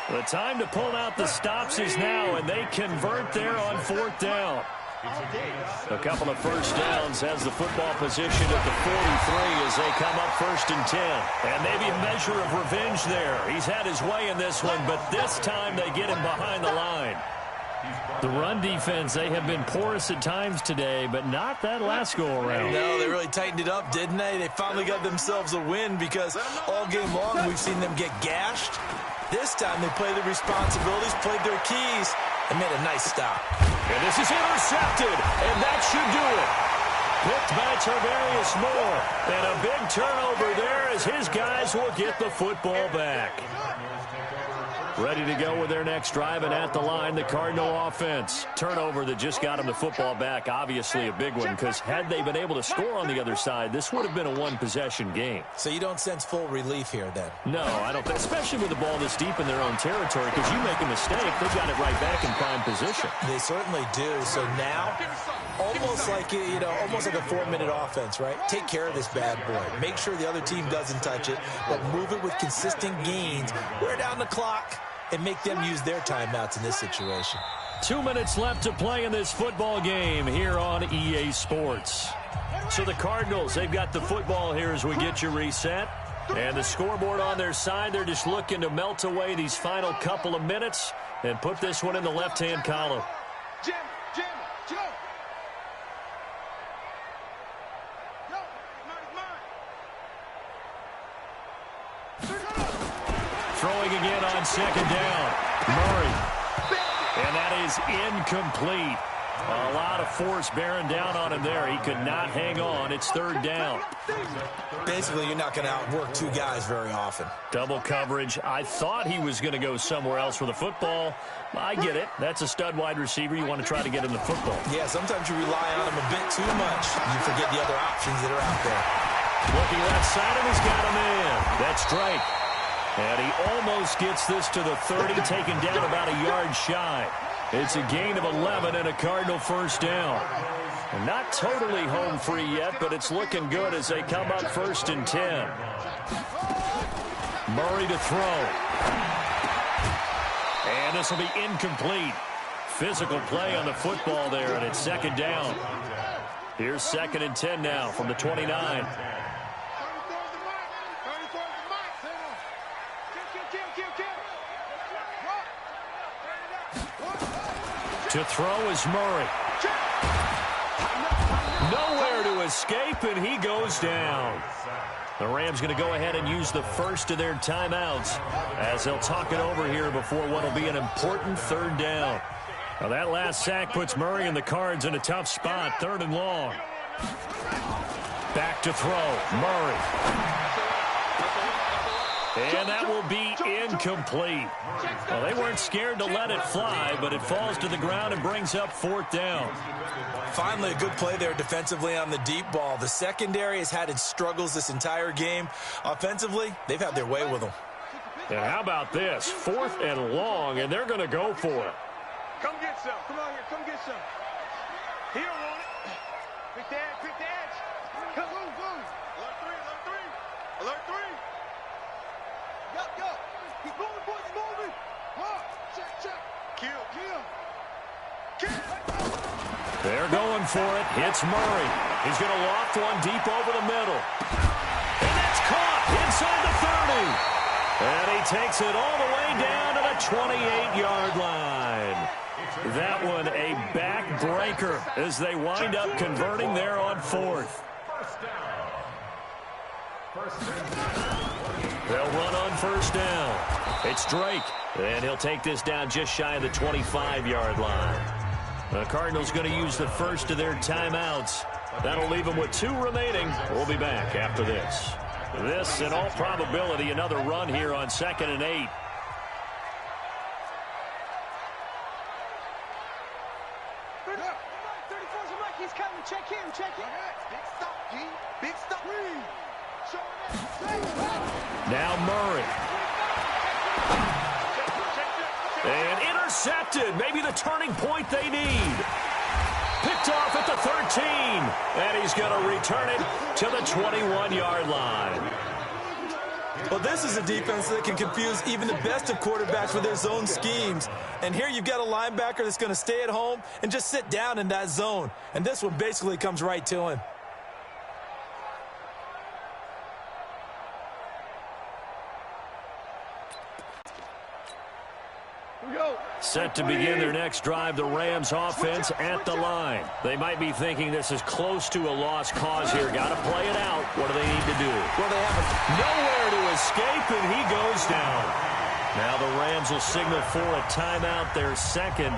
The time to pull out the stops is now, and they convert there on 4th down. A couple of first downs has the football position at the 43 as they come up 1st and 10. And maybe a measure of revenge there. He's had his way in this one, but this time they get him behind the line. The run defense, they have been porous at times today, but not that last go-around. No, they really tightened it up, didn't they? They finally got themselves a win because all game long we've seen them get gashed. This time they played their responsibilities, played their keys, and made a nice stop. And this is intercepted, and that should do it. Picked by Tarvarius Moore. And a big turnover there as his guys will get the football back. Ready to go with their next drive, and at the line, the Cardinal offense. Turnover that just got them the football back, obviously a big one, because had they been able to score on the other side, this would have been a one-possession game. So you don't sense full relief here, then? No, I don't think, especially with the ball this deep in their own territory, because you make a mistake, they've got it right back in prime position. They certainly do. So now, almost like a 4-minute offense, right? Take care of this bad boy. Make sure the other team doesn't touch it, but move it with consistent gains. Wear down the clock and make them use their timeouts in this situation. 2 minutes left to play in this football game here on EA Sports. So the Cardinals, they've got the football here as we get you reset. And the scoreboard on their side, they're just looking to melt away these final couple of minutes and put this one in the left-hand column. Jim, Joe. Throwing again on 2nd down. Murray. And that is incomplete. A lot of force bearing down on him there. He could not hang on. It's 3rd down. Basically, you're not going to outwork 2 guys very often. Double coverage. I thought he was going to go somewhere else with the football. I get it. That's a stud wide receiver. You want to try to get him the football. Yeah, sometimes you rely on him a bit too much. You forget the other options that are out there. Looking left side, and he's got him in. That's Drake. And he almost gets this to the 30, taken down about a yard shy. It's a gain of 11 and a Cardinal first down. And not totally home free yet, but it's looking good as they come up 1st and 10. Murray to throw. And this will be incomplete. Physical play on the football there, and it's 2nd down. Here's 2nd and 10 now from the 29. To throw is Murray. Nowhere to escape, and he goes down. The Rams going to go ahead and use the first of their timeouts as they'll talk it over here before what will be an important 3rd down. Now that last sack puts Murray and the Cards in a tough spot, 3rd and long. Back to throw, Murray. And that will be incomplete. Well, they weren't scared to let it fly, but it falls to the ground and brings up 4th down. Finally, a good play there defensively on the deep ball. The secondary has had its struggles this entire game. Offensively, they've had their way with them. And how about this? 4th and long, and they're going to go for it. Come get some. Come on here. Come get some. He don't want it. Pick the edge. Pick the edge. Come on, boom. Alert 3. Alert 3. Alert 3. Yup, yup. He's moving, boys. He's moving. Hard. Check, check. Kill. Kill. Kill. They're going for it. Hits Murray. He's going to loft one deep over the middle. And that's caught inside the 30. And he takes it all the way down to the 28-yard line. That one a backbreaker as they wind up converting there on 4th. They'll run on 1st down. It's Drake. And he'll take this down just shy of the 25-yard line. The Cardinals going to use the first of their timeouts. That'll leave them with 2 remaining. We'll be back after this. This, in all probability, another run here on 2nd and 8. He's coming. Check him. Check him. Big stop, G. Big stop. Now Murray. And intercepted. Maybe the turning point they need. Picked off at the 13. And he's going to return it to the 21-yard line. Well, this is a defense that can confuse even the best of quarterbacks with their zone schemes. And here you've got a linebacker that's going to stay at home and just sit down in that zone. And this one basically comes right to him. Set to begin their next drive, the Rams offense at the line. They might be thinking this is close to a lost cause here. Got to play it out. What do they need to do? Well, they have nowhere to escape, and he goes down. Now the Rams will signal for a timeout, their 2nd,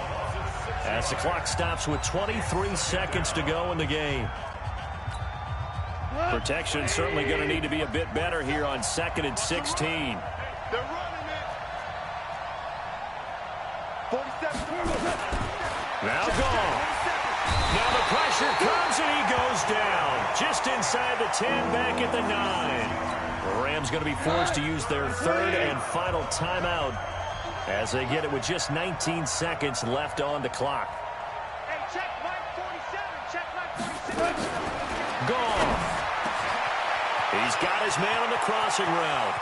as the clock stops with 23 seconds to go in the game. Protection certainly going to need to be a bit better here on 2nd and 16. Now gone. Now the pressure comes and he goes down. Just inside the 10, back at the 9. The Rams going to be forced to use their 3rd and final timeout as they get it with just 19 seconds left on the clock. Hey, check Mike 47. Check Mike 47. Gone. He's got his man on the crossing route.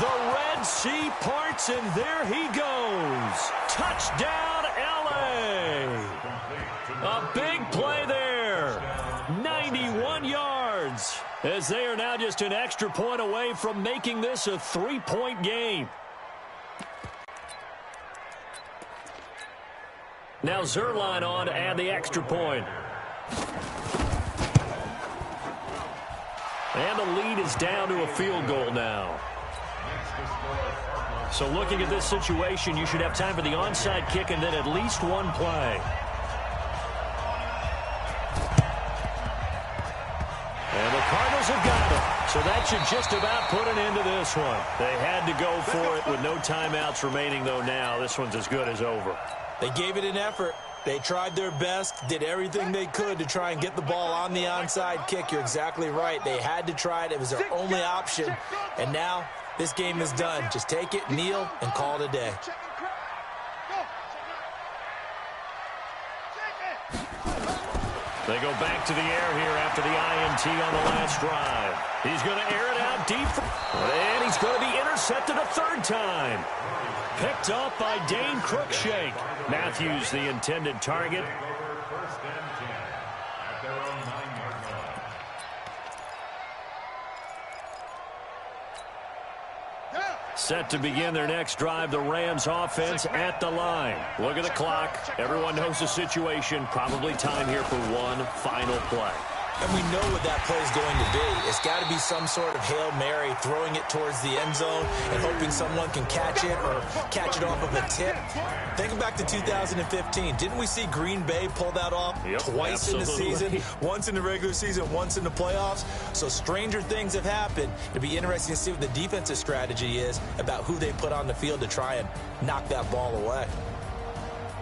The Red Sea parts, and there he goes. Touchdown, L.A. A big play there. 91 yards, as they are now just an extra point away from making this a 3-point game. Now Zerline on to add the extra point. And the lead is down to a field goal now. So looking at this situation, you should have time for the onside kick and then at least one play. And the Cardinals have got it. So that should just about put an end to this one. They had to go for it with no timeouts remaining, though now. This one's as good as over. They gave it an effort, They tried their best, did everything they could to try and get the ball on the onside kick. You're exactly right. They had to try it. It was their only option. And now this game is done. Just take it, kneel, and call it a day. They go back to the air here after the INT on the last drive. He's going to air it out deep. And he's going to be intercepted a third time. Picked off by Dane Cruikshank. Matthews, the intended target. First and 10 at their own 9-yard line. Set to begin their next drive, the Rams offense at the line. Look at the clock. Everyone knows the situation. Probably time here for one final play. And we know what that play is going to be. It's got to be some sort of Hail Mary, throwing it towards the end zone and hoping someone can catch it or catch it off of a tip. Think back to 2015. Didn't we see Green Bay pull that off twice in the season? Once in the regular season, once in the playoffs. So stranger things have happened. It'll be interesting to see what the defensive strategy is about who they put on the field to try and knock that ball away.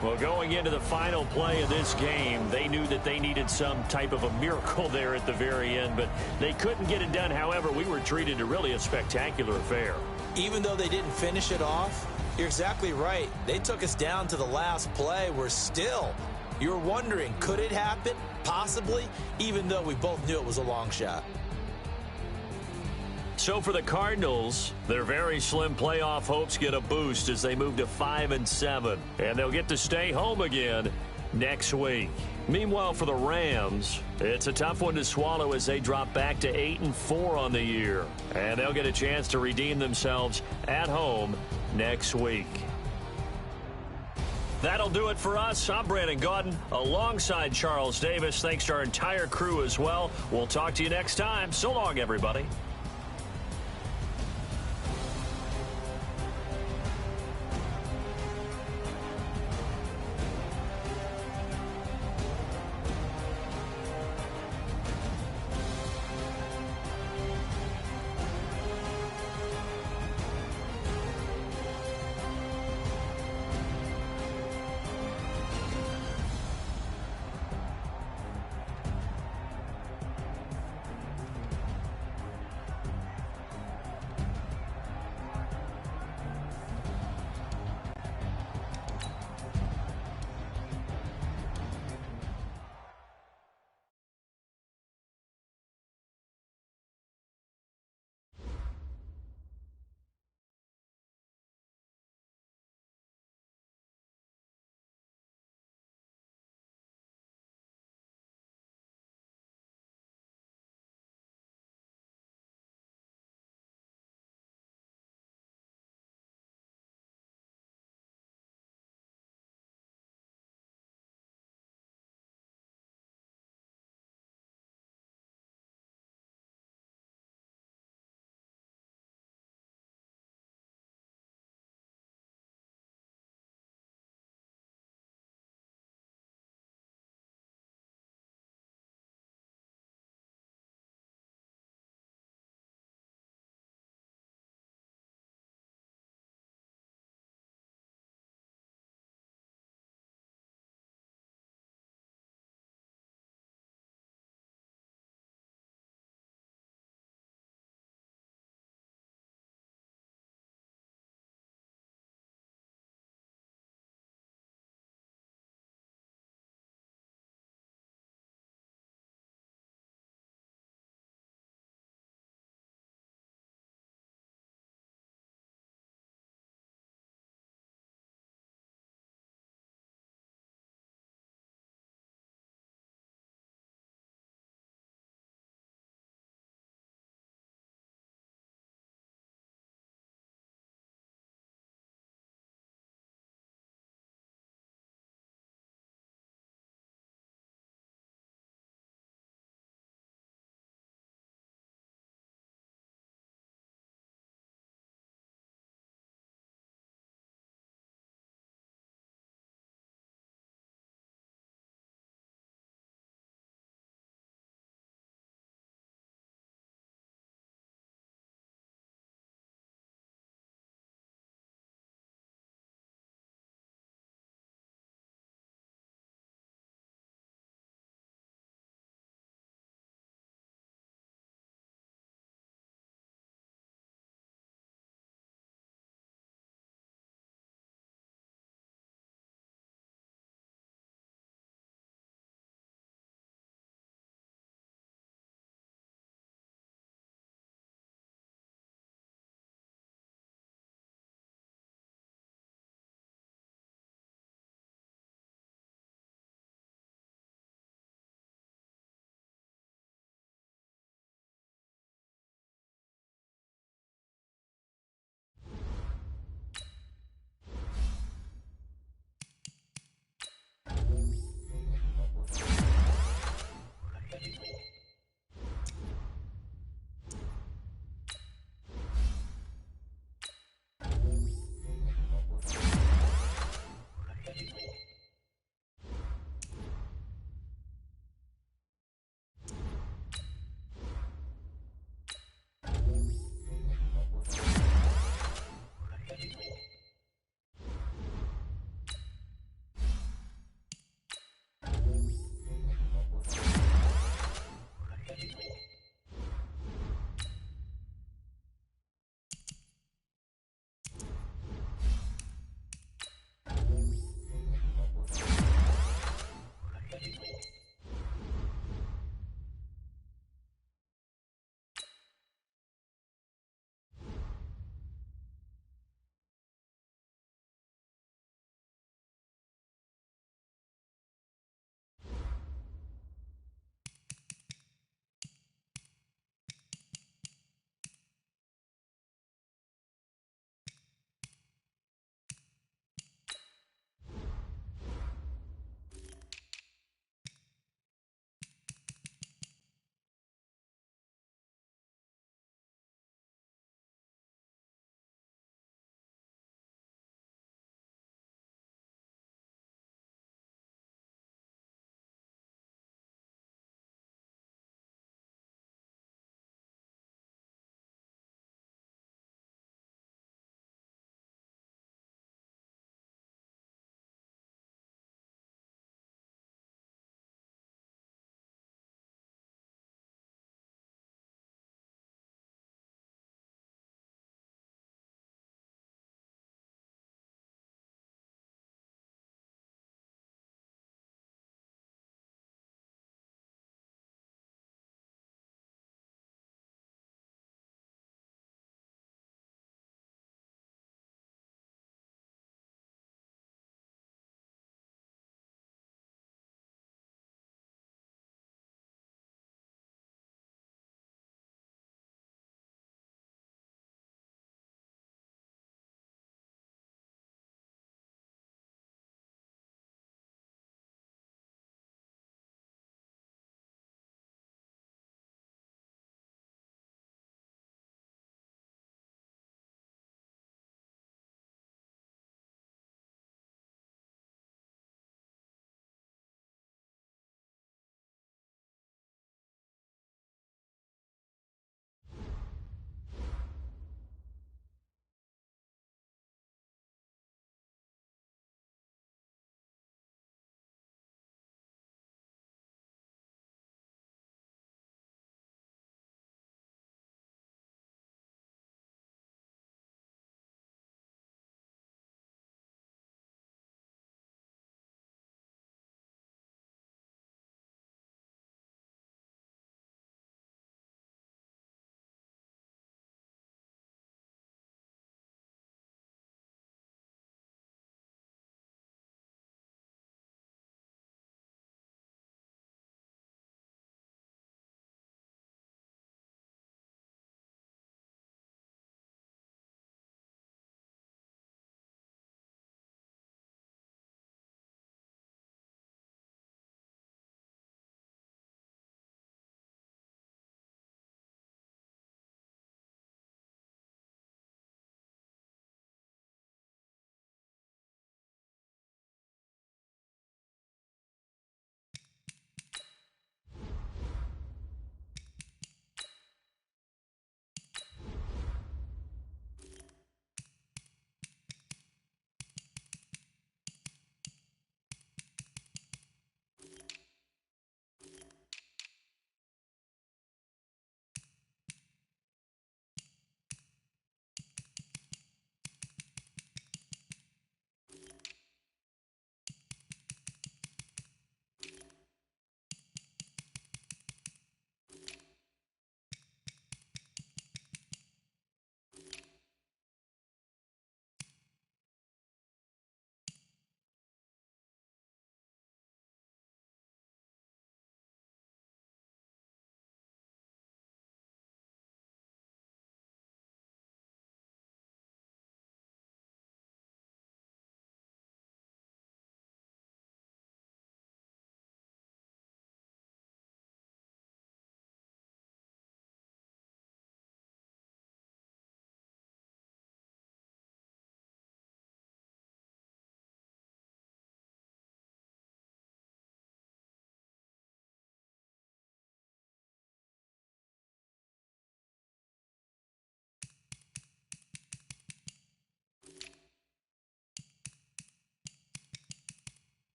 Well, going into the final play of this game, they knew that they needed some type of a miracle there at the very end, but they couldn't get it done. However, we were treated to really a spectacular affair. Even though they didn't finish it off, you're exactly right. They took us down to the last play. We're still, you were wondering, could it happen? Possibly, even though we both knew it was a long shot. So for the Cardinals, their very slim playoff hopes get a boost as they move to 5-7, and they'll get to stay home again next week. Meanwhile, for the Rams, it's a tough one to swallow as they drop back to 8-4 on the year, and they'll get a chance to redeem themselves at home next week. That'll do it for us. I'm Brandon Gaudin alongside Charles Davis. Thanks to our entire crew as well. We'll talk to you next time. So long, everybody.